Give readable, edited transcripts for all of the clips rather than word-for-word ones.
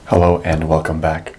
Hello and welcome back.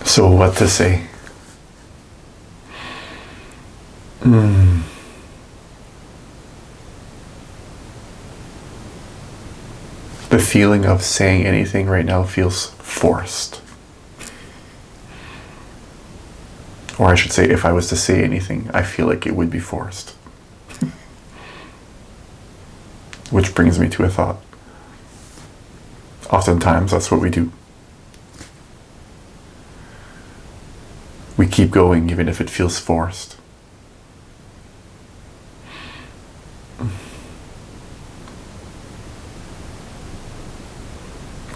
So what to say? The feeling of saying anything right now feels forced. Or I should say, if I was to say anything, I feel like it would be forced. Which brings me to a thought. Oftentimes, that's what we do. We keep going even if it feels forced. I'm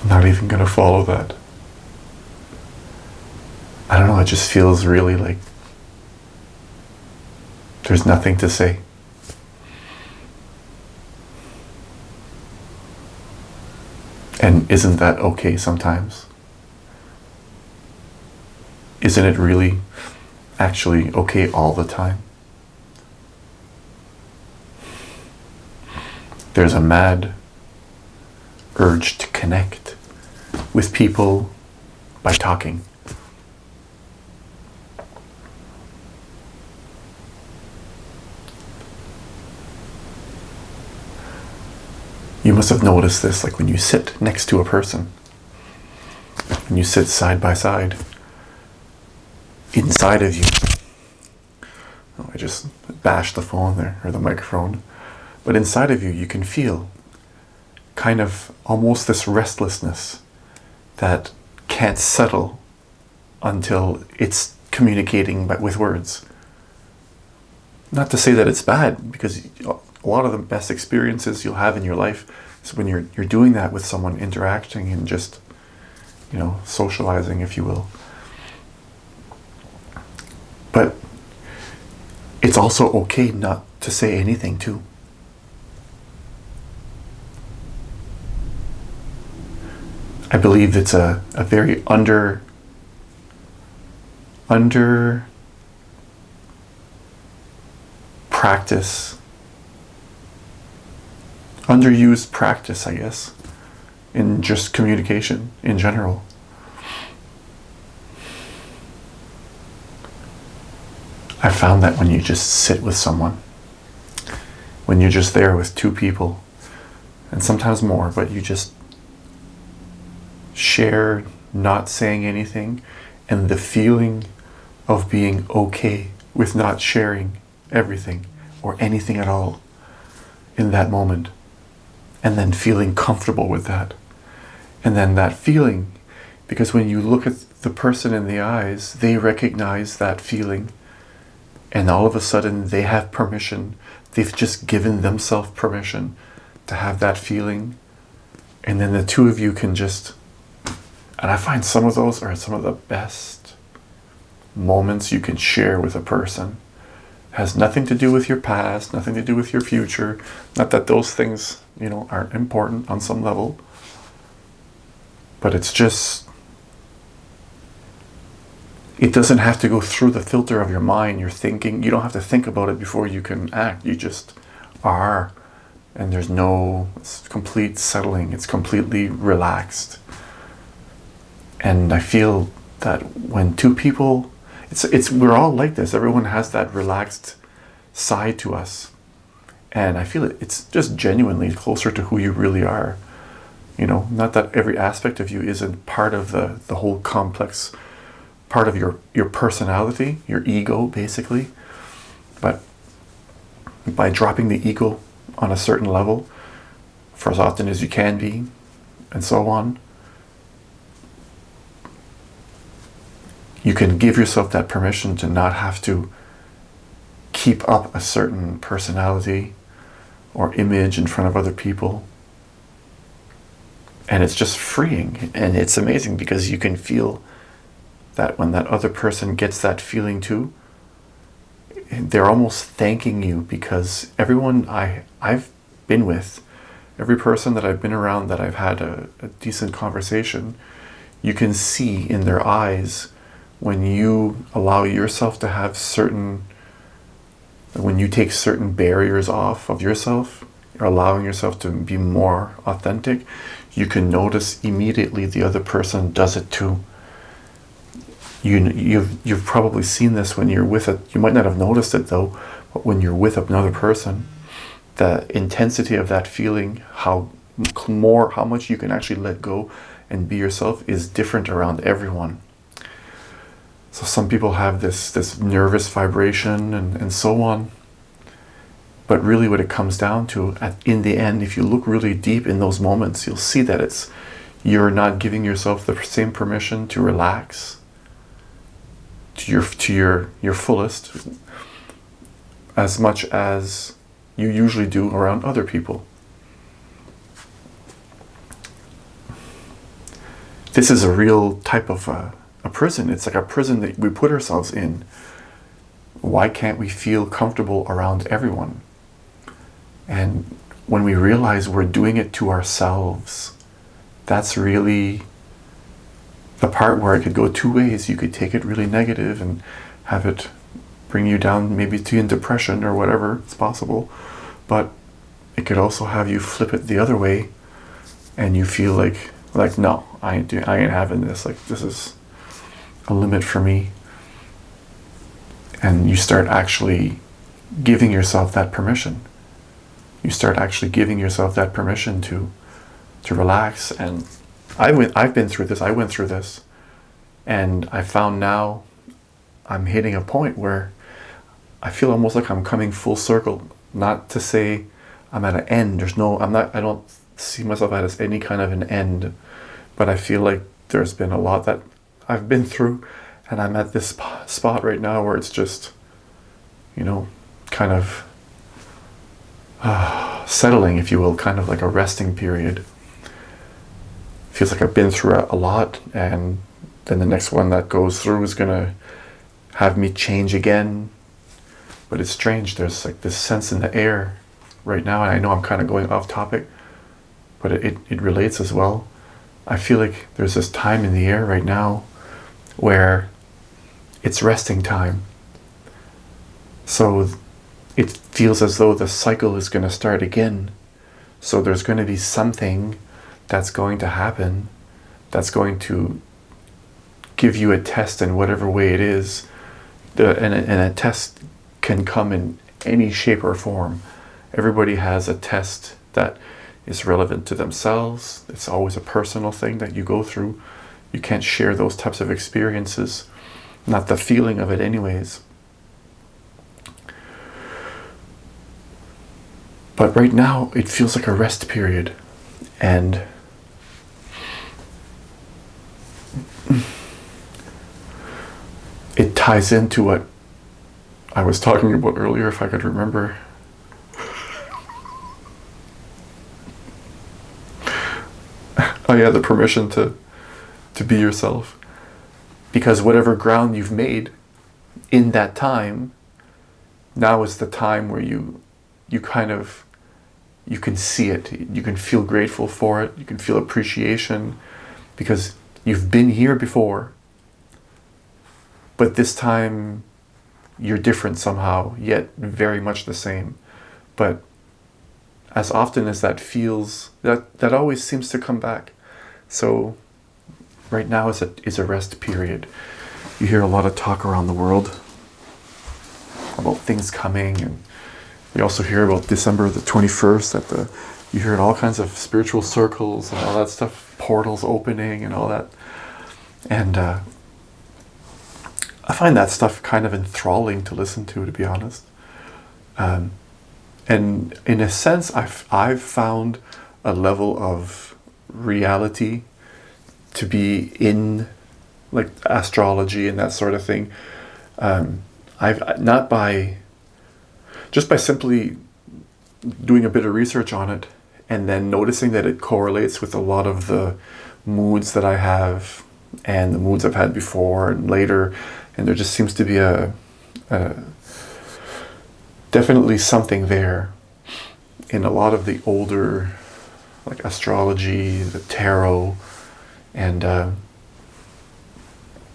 not even going to follow that. I don't know, it just feels really like there's nothing to say. And isn't that okay sometimes? Isn't it really actually okay all the time? There's a mad urge to connect with people by talking. You must have noticed this, like when you sit next to a person, when you sit side by side, inside of you. Oh, I just bashed the phone there, or the microphone. But inside of you, you can feel kind of almost this restlessness that can't settle until it's communicating with words. Not to say that it's bad, because a lot of the best experiences you'll have in your life is when you're doing that with someone, interacting and just, socializing, if you will. But it's also okay not to say anything too. I believe it's a very under practice, underused practice, I guess, in just communication in general. I found that when you just sit with someone, when you're just there with two people, and sometimes more, but you just share not saying anything, and the feeling of being okay with not sharing everything or anything at all in that moment, and then feeling comfortable with that. And then that feeling, because when you look at the person in the eyes, they recognize that feeling, and all of a sudden they have permission. They've just given themselves permission to have that feeling. And then the two of you can just, and I find some of those are some of the best moments you can share with a person. It has nothing to do with your past, nothing to do with your future. Not that those things, aren't important on some level. But it's just, it doesn't have to go through the filter of your mind, your thinking. You don't have to think about it before you can act. You just are. And it's complete settling. It's completely relaxed. And I feel that when two people, we're all like this. Everyone has that relaxed side to us. And I feel it's just genuinely closer to who you really are. Not that every aspect of you isn't part of the whole complex part of your personality, your ego, basically. But by dropping the ego on a certain level, for as often as you can be, and so on, you can give yourself that permission to not have to keep up a certain personality or image in front of other people. And it's just freeing. And it's amazing because you can feel that when that other person gets that feeling too, they're almost thanking you, because everyone I've been with, every person that I've been around that I've had a decent conversation, you can see in their eyes when you allow yourself to have when you take certain barriers off of yourself, you're allowing yourself to be more authentic, you can notice immediately the other person does it too. You've probably seen this when you're with you might not have noticed it though, but when you're with another person, the intensity of that feeling, how much you can actually let go and be yourself, is different around everyone. So some people have this nervous vibration and so on. But really what it comes down to, in the end, if you look really deep in those moments, you'll see that you're not giving yourself the same permission to relax to your fullest as much as you usually do around other people. This is a real type of a prison. It's like a prison that we put ourselves in. Why can't we feel comfortable around everyone? And when we realize we're doing it to ourselves, that's really the part where it could go two ways. You could take it really negative and have it bring you down maybe to depression or whatever, it's possible. But it could also have you flip it the other way and you feel like no, I ain't having this. Like, this is a limit for me. And you start actually giving yourself that permission. You start actually giving yourself that permission to relax. And I've been through this. I went through this, and I found now I'm hitting a point where I feel almost like I'm coming full circle. Not to say I'm at an end. I don't see myself as any kind of an end, but I feel like there's been a lot that I've been through, and I'm at this spot right now where it's just, kind of settling, if you will, kind of like a resting period. Feels like I've been through a lot, and then the next one that goes through is gonna have me change again. But it's strange, there's like this sense in the air right now, and I know I'm kind of going off topic, but it relates as well. I feel like there's this time in the air right now where it's resting time. So it feels as though the cycle is going to start again. So there's going to be something that's going to happen that's going to give you a test in whatever way it is. And a test can come in any shape or form. Everybody has a test that is relevant to themselves. It's always a personal thing that you go through. You can't share those types of experiences, not the feeling of it anyways. But right now, it feels like a rest period. And it ties into what I was talking about earlier, if I could remember. Oh yeah, the permission to be yourself. Because whatever ground you've made in that time, now is the time where you can see it. You can feel grateful for it. You can feel appreciation because you've been here before. But this time you're different somehow, yet very much the same. But as often as that feels, that always seems to come back. So right now is a rest period. You hear a lot of talk around the world about things coming, and we also hear about December the 21st you hear in all kinds of spiritual circles and all that stuff, portals opening and all that. And I find that stuff kind of enthralling to listen to be honest. And in a sense, I've found a level of reality to be in like astrology and that sort of thing. I've not by just by simply doing a bit of research on it and then noticing that it correlates with a lot of the moods that I have and the moods I've had before and later, and there just seems to be a definitely something there in a lot of the older like astrology, the tarot, and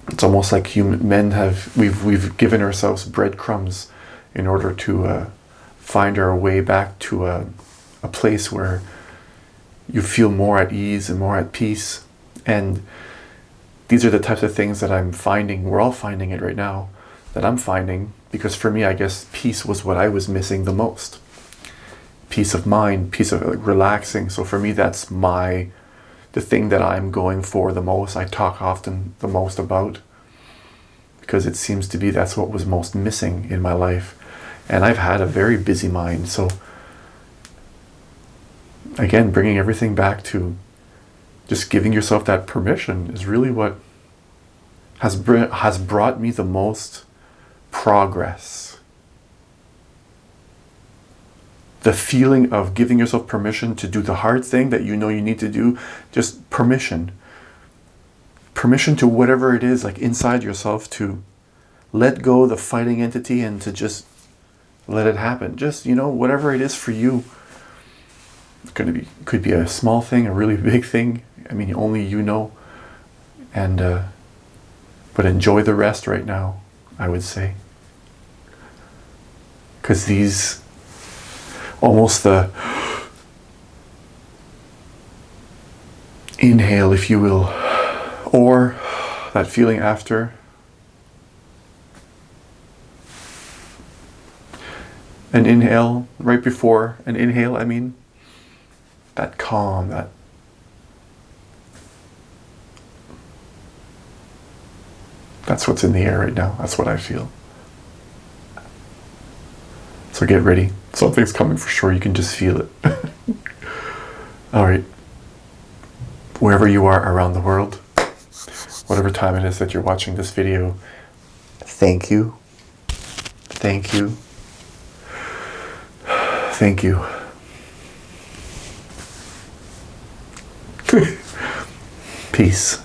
it's almost like we've given ourselves breadcrumbs in order to find our way back to a place where you feel more at ease and more at peace. And these are the types of things that I'm finding, we're all finding it right now, that I'm finding, because for me, I guess peace was what I was missing the most. Peace of mind, peace of like, relaxing. So for me, that's the thing that I'm going for the most, I talk often the most about, because it seems to be that's what was most missing in my life. And I've had a very busy mind, so again, bringing everything back to just giving yourself that permission is really what has brought me the most progress. The feeling of giving yourself permission to do the hard thing that you know you need to do, just permission. Permission to whatever it is, like inside yourself, to let go the fighting entity and to just let it happen. Just, whatever it is for you. Could be a small thing, a really big thing. I mean, only you know. And but enjoy the rest right now, I would say. Because these almost the inhale, if you will, or that feeling after. An inhale, right before an inhale, I mean, that calm, that's what's in the air right now. That's what I feel. So get ready. Something's coming for sure. You can just feel it. All right. Wherever you are around the world, whatever time it is that you're watching this video, thank you. Thank you. Thank you. Peace.